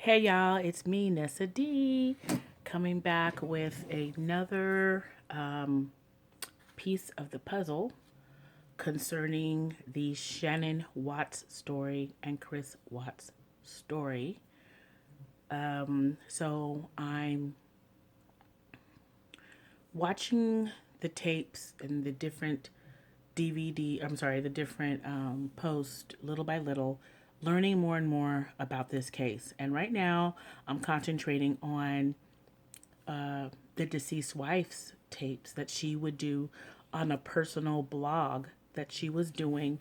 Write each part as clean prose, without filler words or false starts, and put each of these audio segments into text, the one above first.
Hey y'all, it's me, Nessa D, coming back with another piece of the puzzle concerning the Shannon Watts story and Chris Watts story. So I'm watching the tapes and the different the different posts little by little, learning more and more about this case. And right now, I'm concentrating on the deceased wife's tapes that she would do on a personal blog that she was doing,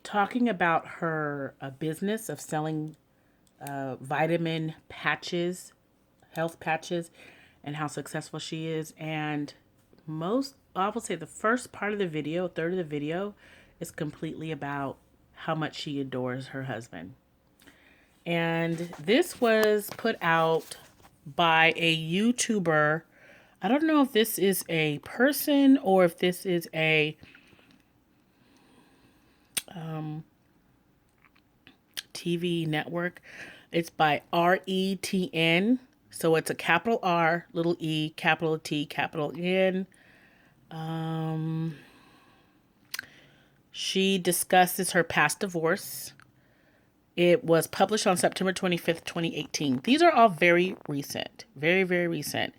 talking about her business of selling vitamin patches, health patches, and how successful she is. And I will say the first part of the video, a third of the video, is completely about how much she adores her husband. And this was put out by a YouTuber. I don't know if this is a person or if this is a TV network. It's by RETN. So it's a capital R, little E, capital T, capital N. She discusses her past divorce. It was published on September 25th, 2018. These are all very recent, very, very recent.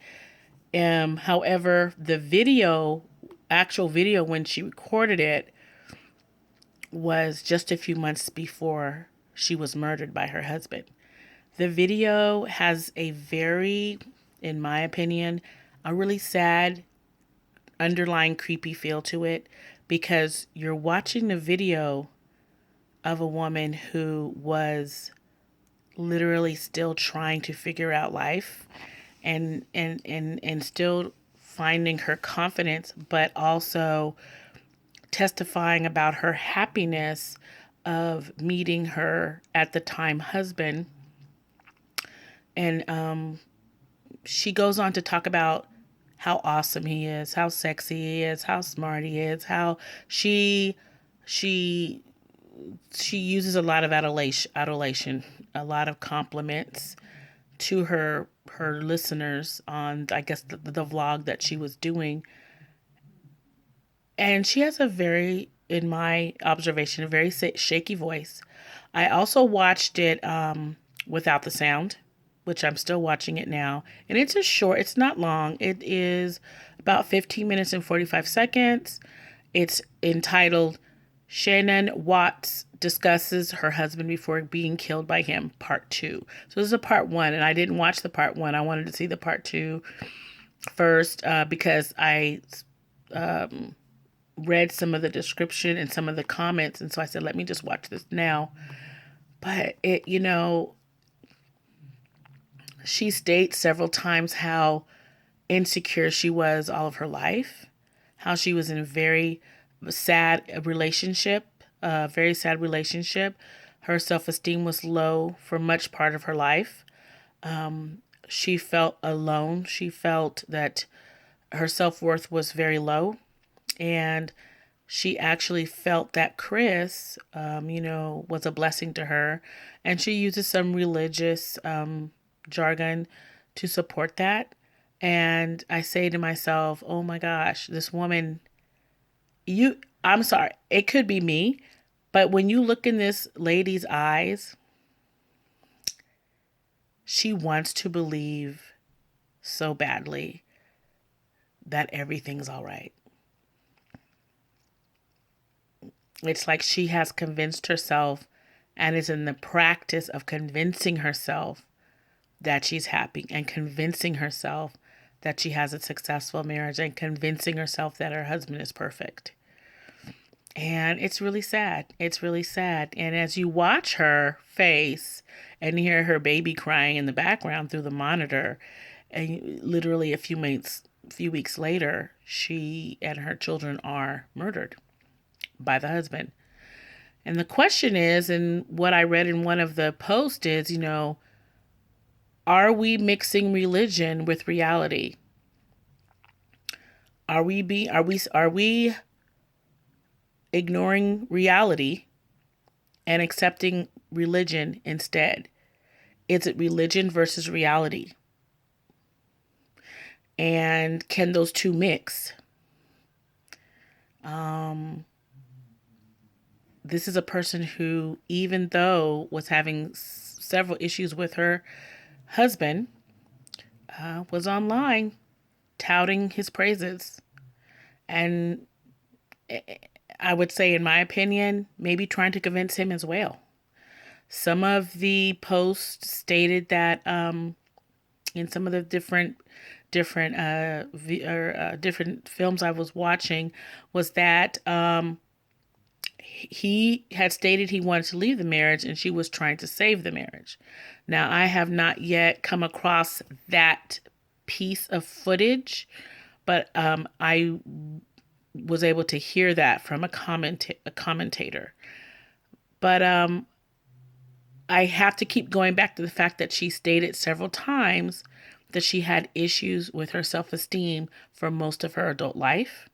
However, the actual video when she recorded it, was just a few months before she was murdered by her husband. The video has a very, in my opinion, a really sad, underlying creepy feel to it, because you're watching the video of a woman who was literally still trying to figure out life and still finding her confidence, but also testifying about her happiness of meeting her at the time husband. And she goes on to talk about how awesome he is, how sexy he is, how smart he is, how she uses a lot of adulation, a lot of compliments to her listeners on, I guess, the vlog that she was doing. And she has a very, in my observation, a very shaky voice. I also watched it without the sound, which I'm still watching it now. And it's not long. It is about 15 minutes and 45 seconds. It's entitled Shannon Watts Discusses Her Husband Before Being Killed by Him, Part 2. So this is a Part 1, and I didn't watch the Part 1. I wanted to see the Part 2 first because I read some of the description and some of the comments, and so I said, let me just watch this now. But she states several times how insecure she was all of her life, how she was in a very sad relationship, Her self-esteem was low for much part of her life. She felt alone. She felt that her self-worth was very low. And she actually felt that Chris, was a blessing to her. And she uses some religious jargon to support that. And I say to myself, oh my gosh, this woman, I'm sorry, it could be me, but when you look in this lady's eyes, she wants to believe so badly that everything's all right. It's like she has convinced herself and is in the practice of convincing herself that she's happy, and convincing herself that she has a successful marriage, and convincing herself that her husband is perfect. And it's really sad. It's really sad. And as you watch her face and hear her baby crying in the background through the monitor, and literally a few weeks later, she and her children are murdered by the husband. And the question is, and what I read in one of the posts is, are we mixing religion with reality? Are we ignoring reality and accepting religion instead? Is it religion versus reality? And can those two mix? This is a person who, even though was having several issues with her husband, was online touting his praises. And I would say, in my opinion, maybe trying to convince him as well. Some of the posts stated that in some of the different films I was watching was that he had stated he wanted to leave the marriage and she was trying to save the marriage. Now, I have not yet come across that piece of footage, but I was able to hear that from a commentator. But I have to keep going back to the fact that she stated several times that she had issues with her self-esteem for most of her adult life,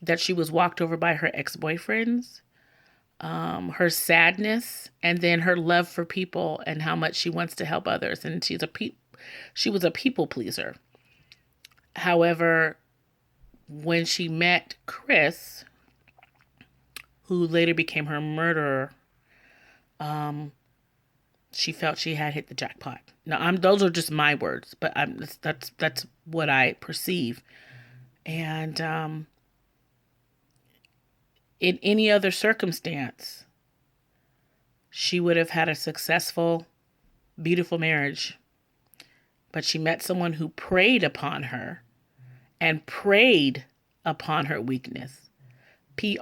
that she was walked over by her ex-boyfriends, her sadness, and then her love for people and how much she wants to help others. And she was a people pleaser. However, when she met Chris, who later became her murderer, she felt she had hit the jackpot. Now, those are just my words, but that's what I perceive. And in any other circumstance, she would have had a successful, beautiful marriage. But she met someone who preyed upon her and preyed upon her weakness. Preyed,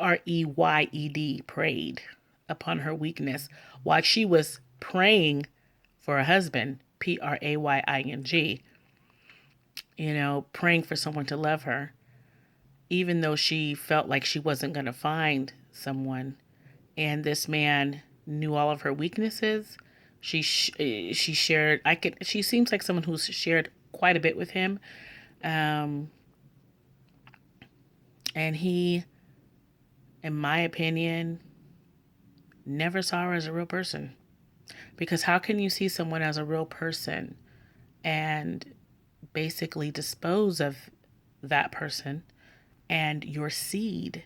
preyed upon her weakness, while she was praying for a husband, praying, praying for someone to love her, even though she felt like she wasn't going to find someone. And this man knew all of her weaknesses. She shared, she seems like someone who's shared quite a bit with him. And he, in my opinion, never saw her as a real person. Because how can you see someone as a real person and basically dispose of that person and your seed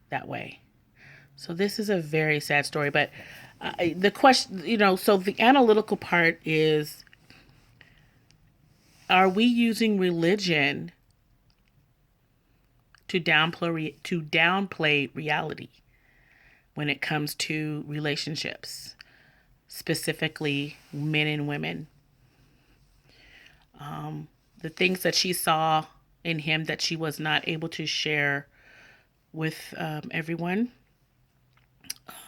that way? So this is a very sad story. But the question, so the analytical part is, are we using religion to downplay reality when it comes to relationships, specifically men and women? The things that she saw in him that she was not able to share with everyone,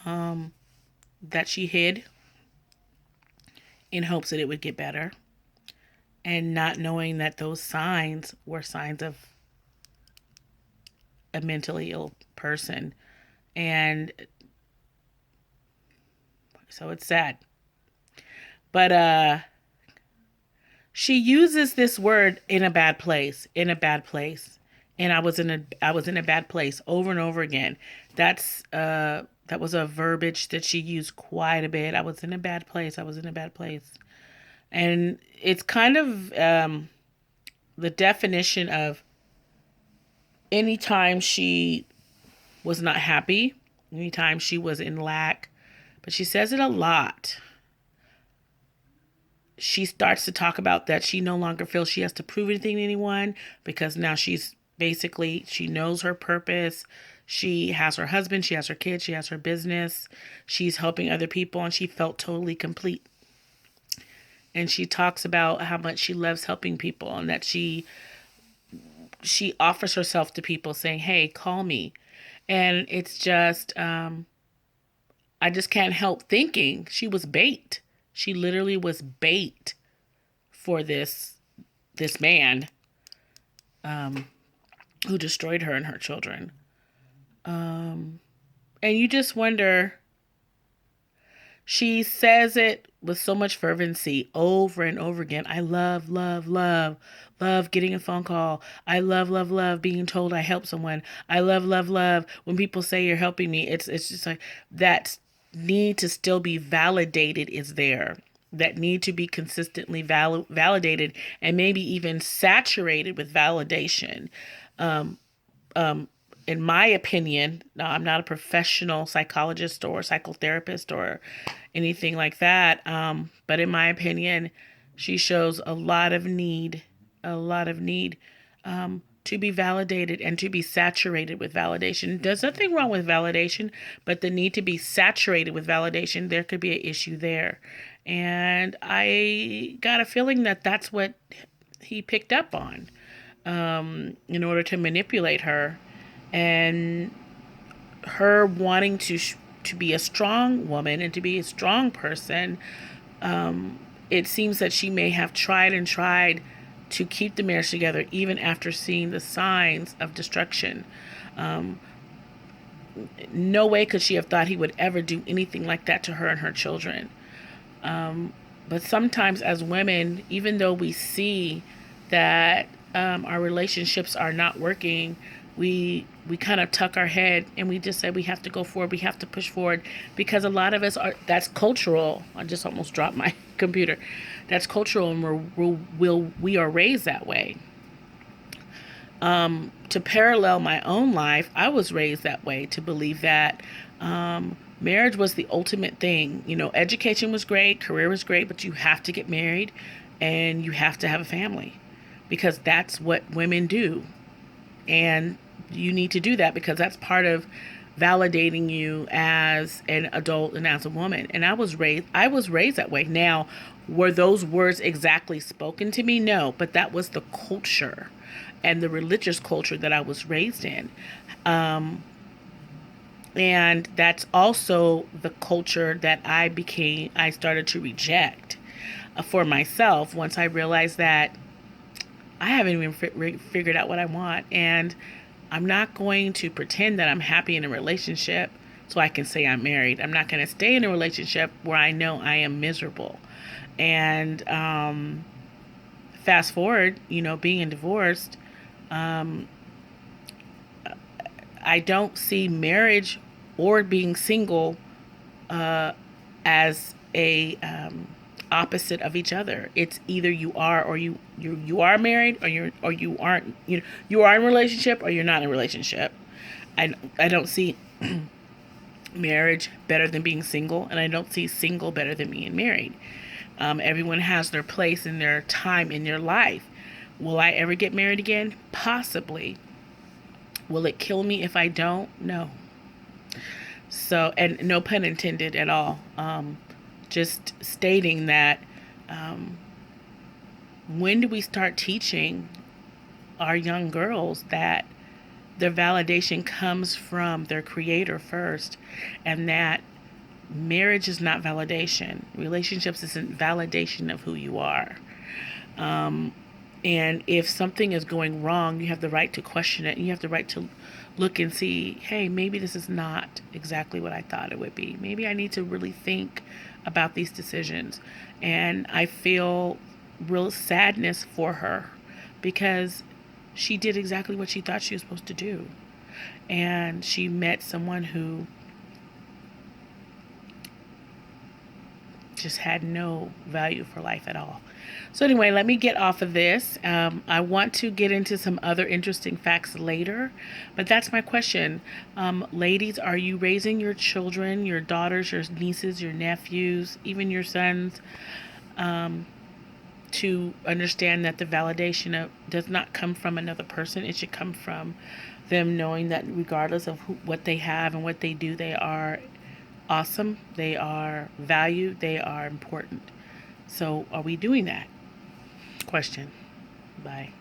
that she hid in hopes that it would get better, and not knowing that those signs were signs of a mentally ill person. And so it's sad. But she uses this word in a bad place. And I was in a bad place over and over again. That was a verbiage that she used quite a bit. I was in a bad place. And it's kind of the definition of anytime she was not happy, anytime she was in lack, but she says it a lot. She starts to talk about that she no longer feels she has to prove anything to anyone, because now she knows her purpose. She has her husband, she has her kids, she has her business. She's helping other people, and she felt totally complete. And she talks about how much she loves helping people, and that she offers herself to people saying, hey, call me. And it's just, I just can't help thinking she was bait. She literally was bait for this man who destroyed her and her children. And you just wonder, she says it with so much fervency over and over again. I love getting a phone call. I love being told I helped someone. I love when people say you're helping me. It's just like that need to still be validated is there. that need to be consistently validated and maybe even saturated with validation. Um, in my opinion, now I'm not a professional psychologist or psychotherapist or anything like that, but in my opinion, she shows a lot of need to be validated and to be saturated with validation. There's nothing wrong with validation, but the need to be saturated with validation, there could be an issue there. And I got a feeling that that's what he picked up on in order to manipulate her, and her wanting to be a strong woman and to be a strong person. It seems that she may have tried and tried to keep the marriage together even after seeing the signs of destruction. No way could she have thought he would ever do anything like that to her and her children. But sometimes, as women, even though we see that our relationships are not working, we kind of tuck our head and we just say we have to go forward, we have to push forward, because a lot of us are. That's cultural. I just almost dropped my computer. That's cultural, and we are raised that way. To parallel my own life, I was raised that way, to believe that marriage was the ultimate thing. You know, education was great, career was great, but you have to get married and you have to have a family because that's what women do. And you need to do that because that's part of validating you as an adult and as a woman. And I was raised that way. Now, were those words exactly spoken to me? No, but that was the culture and the religious culture that I was raised in. And that's also the culture that I started to reject for myself once I realized that I haven't even figured out what I want. And I'm not going to pretend that I'm happy in a relationship so I can say I'm married. I'm not going to stay in a relationship where I know I am miserable. And fast forward, being divorced, I don't see marriage or being single as a opposite of each other. It's either you are or you are married, or you aren't. You are in a relationship or you're not in a relationship. I don't see marriage better than being single, and I don't see single better than being married. Everyone has their place and their time in your life. Will I ever get married again? Possibly. Will it kill me if I don't? No. So, and no pun intended at all. Just stating that when do we start teaching our young girls that their validation comes from their creator first, and that marriage is not validation. Relationships isn't validation of who you are. And if something is going wrong, you have the right to question it. And you have the right to look and see, hey, maybe this is not exactly what I thought it would be. Maybe I need to really think about these decisions. And I feel real sadness for her because she did exactly what she thought she was supposed to do. And she met someone who just had no value for life at all. So anyway, let me get off of this. I want to get into some other interesting facts later, but that's my question. Ladies, are you raising your children, your daughters, your nieces, your nephews, even your sons, to understand that the validation does not come from another person? It should come from them knowing that regardless of what they have and what they do, they are awesome, they are valued, they are important. So are we doing that? Question. Bye.